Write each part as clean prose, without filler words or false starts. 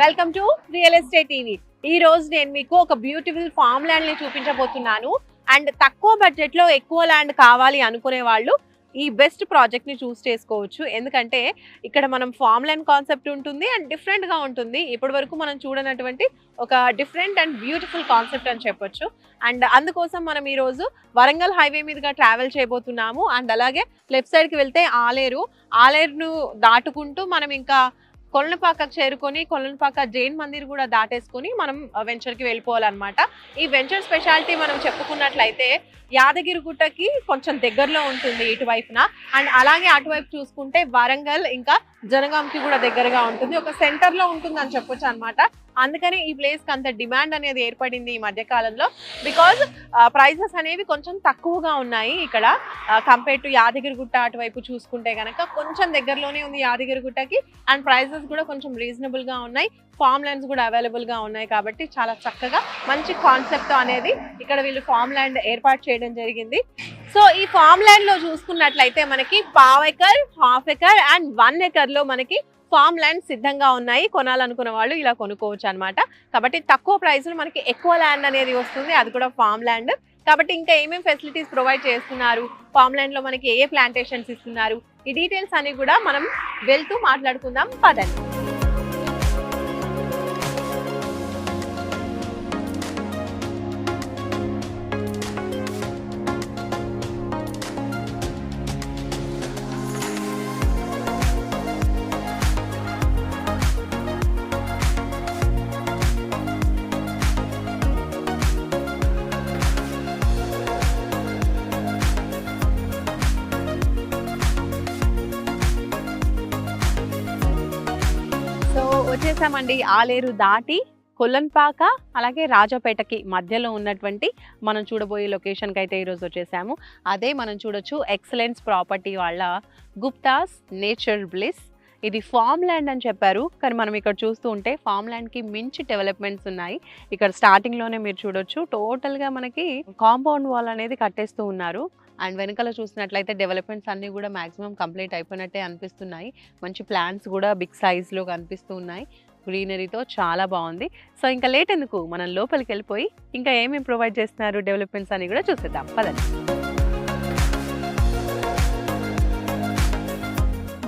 Welcome to real estate TV. ఈ రోజు నేను మీకు ఒక బ్యూటిఫుల్ ఫామ్ ల్యాండ్ ని చూపించబోతున్నాను. అండ్ తక్కువ బడ్జెట్ లో ఎక్కువ ల్యాండ్ కావాలి అనుకునే వాళ్ళు ఈ బెస్ట్ ప్రాజెక్ట్ ని చూస్ చేసుకోవచ్చు. ఎందుకంటే ఇక్కడ మనం ఫామ్ ల్యాండ్ కాన్సెప్ట్ ఉంటుంది అండ్ డిఫరెంట్ గా ఉంటుంది. ఇప్పటి వరకు మనం చూడనటువంటి ఒక డిఫరెంట్ అండ్ బ్యూటిఫుల్ కాన్సెప్ట్ అని చెప్పొచ్చు. అండ్ అందుకోసం మనం ఈ రోజు వరంగల్ హైవే మీదుగా ట్రావెల్ చేయబోతున్నాము. అండ్ అలాగే లెఫ్ట్ సైడ్ కి వెళ్తే ఆలేరును దాటుకుంటూ మనం ఇంకా కొలనుపాకకు చేరుకొని కొలనుపాక జైన్ మందిర్ కూడా దాటేసుకొని మనం వెంచర్కి వెళ్ళిపోవాలన్నమాట. ఈ వెంచర్ స్పెషాలిటీ మనం చెప్పుకున్నట్లయితే యాదగిరిగుట్టకి కొంచెం దగ్గరలో ఉంటుంది ఇటువైపున. అండ్ అలాగే అటువైపు చూసుకుంటే వరంగల్ ఇంకా జనగాంకి కూడా దగ్గరగా ఉంటుంది. ఒక సెంటర్లో ఉంటుంది అని చెప్పొచ్చు అనమాట. అందుకని ఈ ప్లేస్కి అంత డిమాండ్ అనేది ఏర్పడింది ఈ మధ్య కాలంలో. బికాజ్ ప్రైసెస్ అనేవి కొంచెం తక్కువగా ఉన్నాయి ఇక్కడ కంపేర్ టు యాదగిరిగుట్ట అటువైపు చూసుకుంటే కనుక కొంచెం దగ్గరలోనే ఉంది యాదగిరిగుట్టకి. అండ్ ప్రైసెస్ కూడా కొంచెం రీజనబుల్గా ఉన్నాయి. ఫామ్ ల్యాండ్స్ కూడా అవైలబుల్గా ఉన్నాయి కాబట్టి చాలా చక్కగా మంచి కాన్సెప్ట్ అనేది ఇక్కడ వీళ్ళు ఫామ్ ల్యాండ్ ఏర్పాటు చేయడం జరిగింది. సో ఈ ఫామ్ ల్యాండ్ లో చూసుకున్నట్లయితే మనకి పావు acre, half acre and 1 acre లో మనకి ఫామ్ ల్యాండ్ సిద్ధంగా ఉన్నాయి. కొనాలనుకున్న వాళ్ళు ఇలా కొనుక్కోవచ్చు అనమాట. కాబట్టి తక్కువ ప్రైస్ లో మనకి ఎక్కువ ల్యాండ్ అనేది వస్తుంది, అది కూడా ఫామ్ ల్యాండ్. కాబట్టి ఇంకా ఏమేమి ఫెసిలిటీస్ ప్రొవైడ్ చేస్తున్నారు, ఫామ్ ల్యాండ్ లో మనకి ఏ ప్లాంటేషన్స్ ఇస్తున్నారు, ఈ డీటెయిల్స్ అన్ని కూడా మనం వెళ్తూ మాట్లాడుకుందాం పదండి. వచ్చేసామండి. ఆలేరు దాటి కొల్లన్పాక అలాగే రాజాపేటకి మధ్యలో ఉన్నటువంటి మనం చూడబోయే లొకేషన్కి అయితే ఈరోజు వచ్చేసాము. అదే మనం చూడొచ్చు ఎక్సలెన్స్ ప్రాపర్టీ వాళ్ళ గుప్తాస్ నేచర్ బ్లిస్. ఇది ఫామ్ ల్యాండ్ అని చెప్పారు, కానీ మనం ఇక్కడ చూస్తూ ఉంటే ఫామ్ ల్యాండ్కి మించి డెవలప్మెంట్స్ ఉన్నాయి. ఇక్కడ స్టార్టింగ్లోనే మీరు చూడొచ్చు టోటల్గా మనకి కాంపౌండ్ వాల్ అనేది కట్టేస్తూ ఉన్నారు. అండ్ వెనకాల చూసినట్లయితే డెవలప్మెంట్స్ అన్నీ కూడా మ్యాక్సిమం కంప్లీట్ అయిపోయినట్టే అనిపిస్తున్నాయి. మంచి ప్లాంట్స్ కూడా బిగ్ సైజ్లో కనిపిస్తూ ఉన్నాయి. గ్రీనరీతో చాలా బాగుంది. సో ఇంకా లేట్ ఎందుకు, మనం లోపలికి వెళ్ళిపోయి ఇంకా ఏమేమి ప్రొవైడ్ చేస్తున్నారు డెవలప్మెంట్స్ అని కూడా చూసేద్దాం పదండి.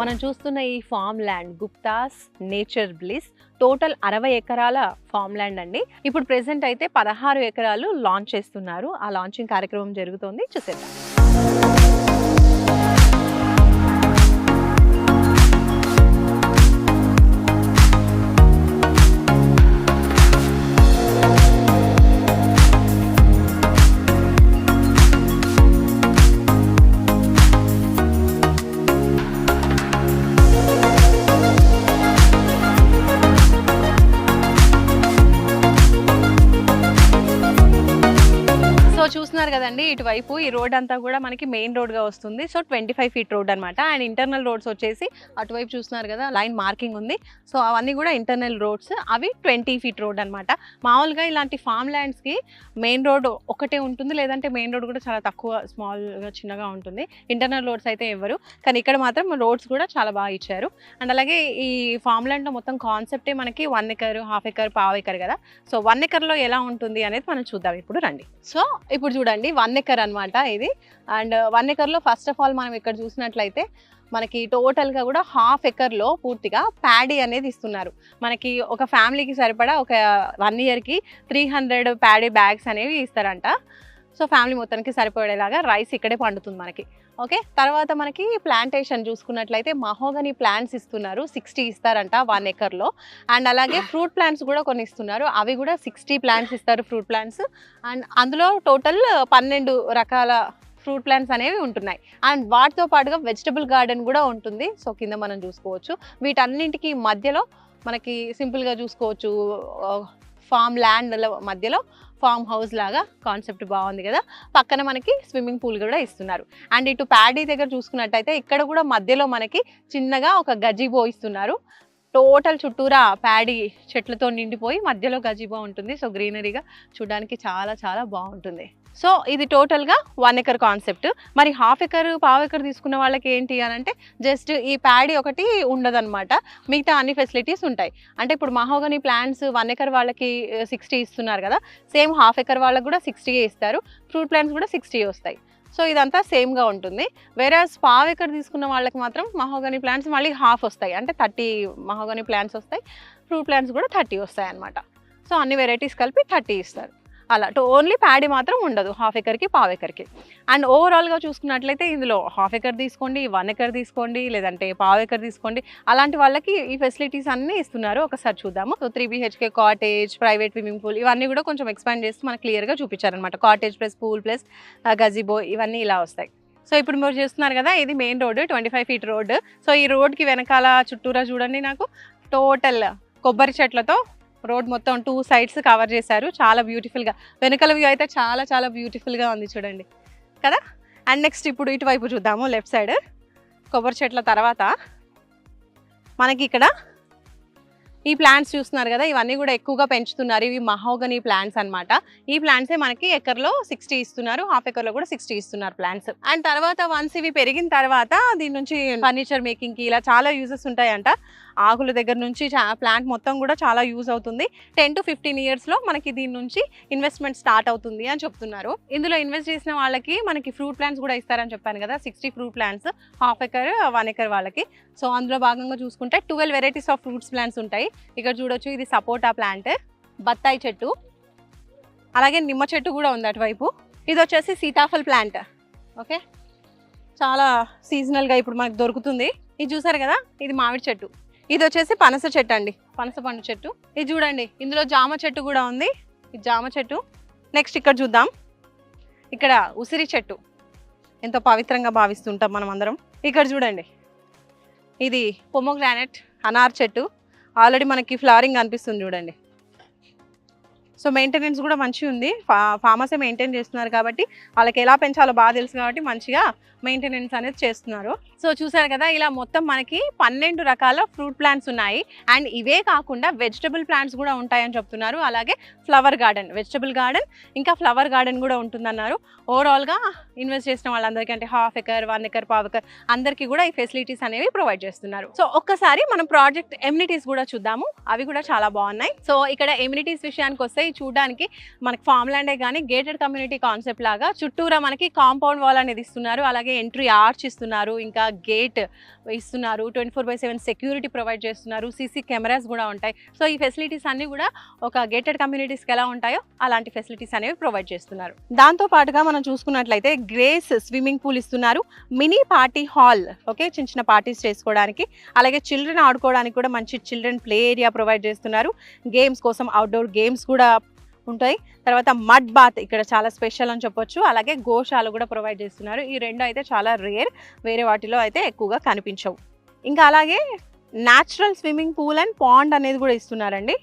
మనం చూస్తున్న ఈ farm land Gupta's nature bliss total 60 ఎకరాల ఫామ్ ల్యాండ్ అండి. ఇప్పుడు ప్రెసెంట్ అయితే 16 ఎకరాలు లాంచ్ చేస్తున్నారు. ఆ లాంచింగ్ కార్యక్రమం జరుగుతోంది, చూసేద్దాం. చూస్తున్నారు కదండి, ఇటువైపు ఈ రోడ్ అంతా కూడా మనకి మెయిన్ రోడ్ గా వస్తుంది. సో 25 ఫీట్ రోడ్ అనమాట. అండ్ ఇంటర్నల్ రోడ్స్ వచ్చేసి అటువైపు చూస్తున్నారు కదా లైన్ మార్కింగ్ ఉంది. సో అవన్నీ కూడా ఇంటర్నల్ రోడ్స్, అవి 20 ఫీట్ రోడ్ అనమాట. మామూలుగా ఇలాంటి ఫామ్ ల్యాండ్స్ కి మెయిన్ రోడ్ ఒకటే ఉంటుంది, లేదంటే మెయిన్ రోడ్ కూడా చాలా తక్కువ స్మాల్ గా చిన్నగా ఉంటుంది. ఇంటర్నల్ రోడ్స్ అయితే ఇవ్వరు, కానీ ఇక్కడ మాత్రం రోడ్స్ కూడా చాలా బాగా ఇచ్చారు. అండ్ అలాగే ఈ ఫామ్ ల్యాండ్ లో మొత్తం కాన్సెప్టే మనకి 1 ఎకర్, హాఫ్ ఎకర్, పావు ఎకర్ కదా. సో 1 ఎకర్ లో ఎలా ఉంటుంది అనేది మనం చూద్దాం ఇప్పుడు రండి. సో ఇప్పుడు చూడండి 1 ఎకర్ అనమాట ఇది. అండ్ 1 ఎకర్లో ఫస్ట్ ఆఫ్ ఆల్ మనం ఇక్కడ చూసినట్లయితే మనకి టోటల్గా కూడా హాఫ్ ఎకర్లో పూర్తిగా ప్యాడీ అనేది ఇస్తున్నారు. మనకి ఒక ఫ్యామిలీకి సరిపడా ఒక 1 ఇయర్కి 300 ప్యాడీ బ్యాగ్స్ అనేవి ఇస్తారంట. సో ఫ్యామిలీ మొత్తానికి సరిపడేలాగా రైస్ ఇక్కడే పండుతుంది మనకి. ఓకే, తర్వాత మనకి ప్లాంటేషన్ చూసుకున్నట్లయితే మహోగని ప్లాంట్స్ ఇస్తున్నారు, 60 ఇస్తారంట 1 ఎకర్లో. అండ్ అలాగే ఫ్రూట్ ప్లాంట్స్ కూడా కొన్ని ఇస్తున్నారు, అవి కూడా 60 ప్లాంట్స్ ఇస్తారు ఫ్రూట్ ప్లాంట్స్. అండ్ అందులో టోటల్ 12 రకాల ఫ్రూట్ ప్లాంట్స్ అనేవి ఉంటున్నాయి. అండ్ వాటితో పాటుగా వెజిటబుల్ గార్డెన్ కూడా ఉంటుంది. సో కింద మనం చూసుకోవచ్చు. వీటన్నింటికి మధ్యలో మనకి సింపుల్గా చూసుకోవచ్చు ఫామ్ ల్యాండ్ మధ్యలో ఫామ్ హౌస్ లాగా కాన్సెప్ట్ బాగుంది కదా. పక్కన మనకి స్విమ్మింగ్ పూల్ కూడా ఇస్తున్నారు. అండ్ ఇటు ప్యాడీ దగ్గర చూసుకున్నట్టయితే ఇక్కడ కూడా మధ్యలో మనకి చిన్నగా ఒక గజిబో ఇస్తున్నారు. టోటల్ చుట్టూరా ప్యాడీ చెట్లతో నిండిపోయి మధ్యలో గజిబో ఉంటుంది. సో గ్రీనరీగా చూడడానికి చాలా చాలా బాగుంటుంది. సో ఇది టోటల్గా 1 ఎకర్ కాన్సెప్ట్. మరి హాఫ్ ఎకర్ పావు ఎకర్ తీసుకున్న వాళ్ళకి ఏంటి అని అంటే జస్ట్ ఈ ప్యాడీ ఒకటి ఉండదన్నమాట, మిగతా అన్ని ఫెసిలిటీస్ ఉంటాయి. అంటే ఇప్పుడు మహోగనీ ప్లాంట్స్ 1 ఎకర్ వాళ్ళకి 60 ఇస్తున్నారు కదా, సేమ్ హాఫ్ ఎకర్ వాళ్ళకి కూడా 60 ఇస్తారు. ఫ్రూట్ ప్లాంట్స్ కూడా 60 వస్తాయి. సో ఇదంతా సేమ్గా ఉంటుంది. వేరే పావు ఎకర్ తీసుకున్న వాళ్ళకి మాత్రం మహోగనీ ప్లాంట్స్ మళ్ళీ హాఫ్ వస్తాయి, అంటే 30 మహోగనీ ప్లాంట్స్ వస్తాయి, ఫ్రూట్ ప్లాంట్స్ కూడా 30 వస్తాయి అన్నమాట. సో అన్ని వెరైటీస్ కలిపి 30 ఇస్తారు. అలా ఓన్లీ ప్యాడీ మాత్రం ఉండదు హాఫ్ ఎకర్కి పావు ఎకర్కి. అండ్ ఓవరాల్గా చూసుకున్నట్లయితే ఇందులో హాఫ్ ఎకర్ తీసుకోండి, 1 ఎకర్ తీసుకోండి, లేదంటే పావు ఎకర్ తీసుకోండి, అలాంటి వాళ్ళకి ఈ ఫెసిలిటీస్ అన్నీ ఇస్తున్నారు. ఒకసారి చూద్దాము. So 3 BHK cottage, private swimming pool, ఇవన్నీ కూడా కొంచెం ఎక్స్పాండ్ చేస్తూ మనకు క్లియర్గా చూపించారనమాట. కాటేజ్ ప్లస్ పూల్ ప్లస్ గజిబో ఇవన్నీ ఇలా వస్తాయి. సో ఇప్పుడు మీరు చూస్తున్నారు కదా, ఇది main road, 25 feet road. So ఈ రోడ్కి వెనకాల చుట్టూరా చూడండి, నాకు టోటల్ కొబ్బరి చెట్లతో రోడ్ మొత్తం 2 sides కవర్ చేశారు. చాలా బ్యూటిఫుల్గా, వెనకాల వ్యూ అయితే చాలా చాలా బ్యూటిఫుల్గా ఉంది చూడండి కదా. అండ్ నెక్స్ట్ ఇప్పుడు ఇటువైపు చూద్దాము, లెఫ్ట్ సైడ్ కొబ్బరి చెట్ల తర్వాత మనకి ఇక్కడ ఈ ప్లాంట్స్ చూస్తున్నారు కదా, ఇవన్నీ కూడా ఎక్కువగా పెంచుతున్నారు. ఇవి మహోగనీ ప్లాంట్స్ అన్నమాట. ఈ ప్లాంట్సే మనకి ఎకర్లో 60 ఇస్తున్నారు, హాఫ్ ఎకర్లో కూడా 60 ఇస్తున్నారు ప్లాంట్స్. అండ్ తర్వాత వన్స్ ఇవి పెరిగిన తర్వాత దీని నుంచి ఫర్నిచర్ మేకింగ్కి ఇలా చాలా యూజెస్ ఉంటాయంట. ఆకుల దగ్గర నుంచి ప్లాంట్ మొత్తం కూడా చాలా యూజ్ అవుతుంది. 10 to 15 yearsలో మనకి దీని నుంచి ఇన్వెస్ట్మెంట్ స్టార్ట్ అవుతుంది అని చెప్తున్నారు. ఇందులో ఇన్వెస్ట్ చేసిన వాళ్ళకి మనకి ఫ్రూట్ ప్లాంట్స్ కూడా ఇస్తారని చెప్పాను కదా, 60 fruit plants, half acre 1 acre వాళ్ళకి. సో అందులో భాగంగా చూసుకుంటే 12 వెరైటీస్ ఆఫ్ ఫ్రూట్స్ ప్లాంట్స్ ఉంటాయి. ఇక్కడ చూడొచ్చు, ఇది సపోటా ప్లాంట్, బత్తాయి చెట్టు, అలాగే నిమ్మ చెట్టు కూడా ఉంది అటువైపు. ఇది వచ్చేసి సీతాఫల్ ప్లాంట్. ఓకే, చాలా సీజనల్గా ఇప్పుడు మనకు దొరుకుతుంది. ఇది చూసారు కదా, ఇది మామిడి చెట్టు. ఇది వచ్చేసి పనస చెట్టు అండి, పనస పండు చెట్టు. ఇది చూడండి, ఇందులో జామ చెట్టు కూడా ఉంది, ఇది జామ చెట్టు. నెక్స్ట్ ఇక్కడ చూద్దాం, ఇక్కడ ఉసిరి చెట్టు, ఎంతో పవిత్రంగా భావిస్తుంటాం మనం అందరం. ఇక్కడ చూడండి, ఇది పొమోగ్రానైట్ అనార్ చెట్టు. ఆల్రెడీ మనకి ఫ్లవరింగ్ అనిపిస్తుంది చూడండి. సో మెయింటెనెన్స్ కూడా మంచిగా ఉంది. ఫార్మర్సే మెయింటైన్ చేస్తున్నారు కాబట్టి వాళ్ళకి ఎలా పెంచాలో బాగా తెలుసు కాబట్టి మంచిగా మెయింటెనెన్స్ అనేది చేస్తున్నారు. సో చూసారు కదా, ఇలా మొత్తం మనకి 12 రకాల ఫ్రూట్ ప్లాంట్స్ ఉన్నాయి. అండ్ ఇవే కాకుండా వెజిటబుల్ ప్లాంట్స్ కూడా ఉంటాయని చెప్తున్నారు. అలాగే ఫ్లవర్ గార్డెన్, వెజిటబుల్ గార్డెన్ ఇంకా ఫ్లవర్ గార్డెన్ కూడా ఉంటుందన్నారు. ఓవరాల్గా ఇన్వెస్ట్ చేసిన వాళ్ళందరికీ, అంటే హాఫ్ ఎకర్, 1 ఎకర్, పావు ఎకర్ అందరికీ కూడా ఈ ఫెసిలిటీస్ అనేవి ప్రొవైడ్ చేస్తున్నారు. సో ఒక్కసారి మనం ప్రాజెక్ట్ ఎమ్యూనిటీస్ కూడా చూద్దాము, అవి కూడా చాలా బాగున్నాయి. సో ఇక్కడ ఎమ్యూనిటీస్ విషయానికి వస్తే చూడడానికి మనకి ఫామ్ ల్యాండే కానీ గేటెడ్ కమ్యూనిటీ కాన్సెప్ట్ లాగా చుట్టూరా మనకి కాంపౌండ్ వాల్ అనేది ఇస్తున్నారు. అలాగే ఎంట్రీ ఆర్చ్ ఇస్తున్నారు, ఇంకా గేట్ ఇస్తున్నారు, 24/7 సెక్యూరిటీ ప్రొవైడ్ చేస్తున్నారు, సీసీ కెమెరాస్ కూడా ఉంటాయి. సో ఈ ఫెసిలిటీస్ అన్ని కూడా ఒక గేటెడ్ కమ్యూనిటీస్కి ఎలా ఉంటాయో అలాంటి ఫెసిలిటీస్ అనేవి ప్రొవైడ్ చేస్తున్నారు. దాంతో పాటుగా మనం చూసుకున్నట్లయితే గ్రేస్ స్విమ్మింగ్ పూల్ ఇస్తున్నారు, మినీ పార్టీ హాల్, ఓకే, చిన్న చిన్న పార్టీస్ చేసుకోవడానికి. అలాగే చిల్డ్రన్ ఆడుకోవడానికి కూడా మంచి చిల్డ్రన్ ప్లే ఏరియా ప్రొవైడ్ చేస్తున్నారు. గేమ్స్ కోసం అవుట్డోర్ గేమ్స్ కూడా ఉంటాయి. తర్వాత మడ్ బాత్ ఇక్కడ చాలా స్పెషల్ అని చెప్పొచ్చు. అలాగే గోశాల కూడా ప్రొవైడ్ చేస్తున్నారు. ఈ రెండు అయితే చాలా రేర్, వేరే వాటిలో అయితే ఎక్కువగా కనిపించవు. ఇంకా అలాగే natural swimming pool and pond అనేది కూడా ఇస్తున్నారండి.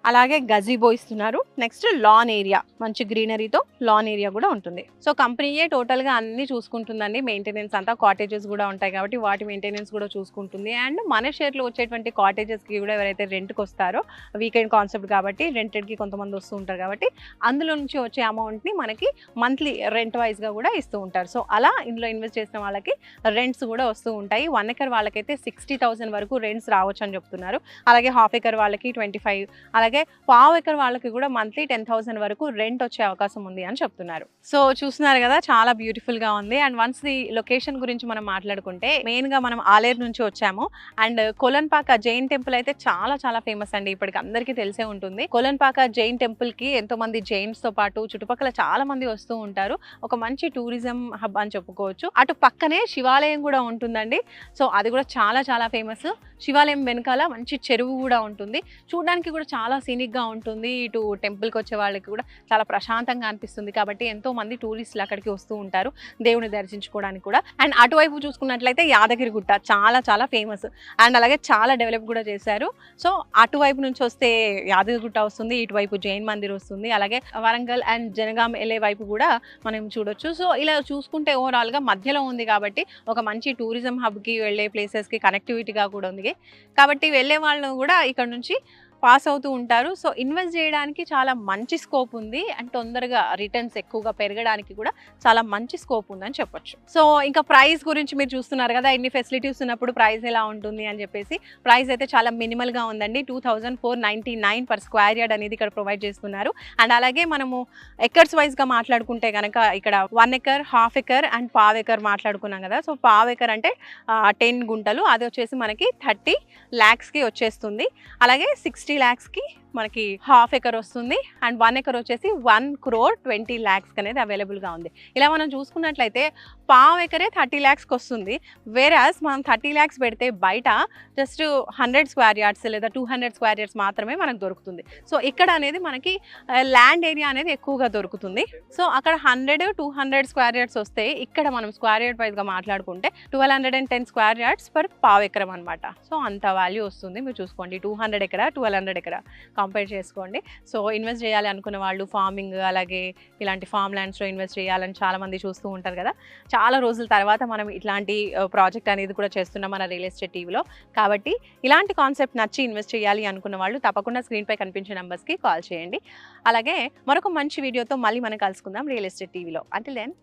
అలాగే గజిబో ఇస్తున్నారు. నెక్స్ట్ లాన్ ఏరియా, మంచి గ్రీనరీతో లాన్ ఏరియా కూడా ఉంటుంది. సో కంపెనీయే టోటల్గా అన్ని చూసుకుంటుందండి. మెయింటెనెన్స్ అంతా, కాటేజెస్ కూడా ఉంటాయి కాబట్టి వాటి మెయింటెనెన్స్ కూడా చూసుకుంటుంది. అండ్ మన షేర్లో వచ్చేటువంటి కాటేజెస్కి కూడా ఎవరైతే రెంట్కి వస్తారో, వీకెండ్ కాన్సెప్ట్ కాబట్టి రెంటెడ్కి కొంతమంది వస్తూ ఉంటారు కాబట్టి అందులో నుంచి వచ్చే అమౌంట్ని మనకి మంత్లీ రెంట్ వైజ్గా కూడా ఇస్తూ ఉంటారు. సో అలా ఇందులో ఇన్వెస్ట్ చేసిన వాళ్ళకి రెంట్స్ కూడా వస్తూ ఉంటాయి. 1 ఎకర్ వాళ్ళకైతే 60,000 వరకు రెంట్స్ రావచ్చు అని చెప్తున్నారు. అలాగే హాఫ్ ఎకర్ వాళ్ళకి 25, అలాగే పావు ఎకర్ వాళ్ళకి కూడా మంత్లీ 10,000 వరకు రెంట్ వచ్చే అవకాశం ఉంది అని చెప్తున్నారు. సో చూస్తున్నారు కదా, చాలా బ్యూటిఫుల్ గా ఉంది. అండ్ వన్స్ ది లొకేషన్ గురించి మనం మాట్లాడుకుంటే, మెయిన్ గా మనం ఆలేరు నుంచి వచ్చాము. అండ్ కొలన్పాక జైన్ టెంపుల్ అయితే చాలా చాలా ఫేమస్ అండి, ఇప్పటికి అందరికీ తెలిసే ఉంటుంది. కొలన్పాక జైన్ టెంపుల్ కి ఎంతో మంది జైన్స్ తో పాటు చుట్టుపక్కల చాలా మంది వస్తూ ఉంటారు. ఒక మంచి టూరిజం హబ్ అని చెప్పుకోవచ్చు. అటు పక్కనే శివాలయం కూడా ఉంటుందండి. సో అది కూడా చాలా చాలా ఫేమస్. శివాలయం వెనకాల మంచి చెరువు కూడా ఉంటుంది. చూడడానికి కూడా చాలా సీనిక్గా ఉంటుంది. ఇటు టెంపుల్కి వచ్చే వాళ్ళకి కూడా చాలా ప్రశాంతంగా అనిపిస్తుంది. కాబట్టి ఎంతో మంది టూరిస్టులు అక్కడికి వస్తూ ఉంటారు దేవుని దర్శించుకోవడానికి కూడా. అండ్ అటువైపు చూసుకున్నట్లయితే యాదగిరిగుట్ట చాలా చాలా ఫేమస్ అండ్ అలాగే చాలా డెవలప్ కూడా చేశారు. సో అటువైపు నుంచి వస్తే యాదగిరిగుట్ట వస్తుంది, ఇటువైపు జైన్ మందిర్ వస్తుంది, అలాగే వరంగల్ అండ్ జనగాం వెళ్ళే వైపు కూడా మనం చూడొచ్చు. సో ఇలా చూసుకుంటే ఓవరాల్గా మధ్యలో ఉంది కాబట్టి ఒక మంచి టూరిజం హబ్కి వెళ్ళే ప్లేసెస్కి కనెక్టివిటీగా కూడా ఉంది. కాబట్టి వెళ్ళే వాళ్ళు కూడా ఇక్కడ నుంచి పాస్ అవుతూ ఉంటారు. సో ఇన్వెస్ట్ చేయడానికి చాలా మంచి స్కోప్ ఉంది అండ్ తొందరగా రిటర్న్స్ ఎక్కువగా పెరగడానికి కూడా చాలా మంచి స్కోప్ ఉందని చెప్పొచ్చు. సో ఇంకా ప్రైస్ గురించి మీరు చూస్తున్నారు కదా, ఇన్ని ఫెసిలిటీస్ ఉన్నప్పుడు ప్రైస్ ఎలా ఉంటుంది అని చెప్పేసి. ప్రైస్ అయితే చాలా మినిమల్గా ఉందండి. 2499 పర్ స్క్వేర్ యార్డ్ అనేది ఇక్కడ ప్రొవైడ్ చేస్తున్నారు. అండ్ అలాగే మనము ఎకర్స్ వైజ్గా మాట్లాడుకుంటే కనుక ఇక్కడ 1 acre, half acre and pav acre మాట్లాడుకున్నాం కదా. సో పావ్ ఎకర్ అంటే 10 గుంటలు, అది వచ్చేసి మనకి 30 lakhsకి వచ్చేస్తుంది. అలాగే 60 lakhsకి మనకి హాఫ్ ఎకర్ వస్తుంది అండ్ 1 ఎకర్ వచ్చేసి 1,20 lakhs అనేది అవైలబుల్గా ఉంది. ఇలా మనం చూసుకున్నట్లయితే పావు ఎకరే 30 lakhsకి వస్తుంది. వేరాస్ మనం 30 lakhs పెడితే బయట జస్ట్ 100 స్క్వేర్ యార్డ్స్ లేదా 200 స్క్వేర్ యార్డ్స్ మాత్రమే మనకు దొరుకుతుంది. సో ఇక్కడ అనేది మనకి ల్యాండ్ ఏరియా అనేది ఎక్కువగా దొరుకుతుంది. సో అక్కడ 100-200 స్క్వేర్ యార్డ్స్ వస్తే ఇక్కడ మనం స్క్వేర్ యార్డ్ వైజ్గా మాట్లాడుకుంటే 1210 స్క్వేర్ యార్డ్స్ పర్ పావు ఎకరం అనమాట. సో అంత వాల్యూ వస్తుంది. మీరు చూసుకోండి, 200 ఎకరా 1200 ఎకరా కంపేర్ చేసుకోండి. సో ఇన్వెస్ట్ చేయాలి అనుకున్న వాళ్ళు ఫార్మింగ్ అలాగే ఇలాంటి ఫామ్ ల్యాండ్స్లో ఇన్వెస్ట్ చేయాలని చాలామంది చూస్తూ ఉంటారు కదా. చాలా రోజుల తర్వాత మనం ఇట్లాంటి ప్రాజెక్ట్ అనేది కూడా చేస్తున్నాం మన రియల్ ఎస్టేట్ టీవీలో. కాబట్టి ఇలాంటి కాన్సెప్ట్ నచ్చి ఇన్వెస్ట్ చేయాలి అనుకున్న వాళ్ళు తప్పకుండా స్క్రీన్పై కనిపించే నెంబర్స్కి కాల్ చేయండి. అలాగే మరొక మంచి వీడియోతో మళ్ళీ మనం కలుసుకుందాం రియల్ ఎస్టేట్ టీవీలో. Until then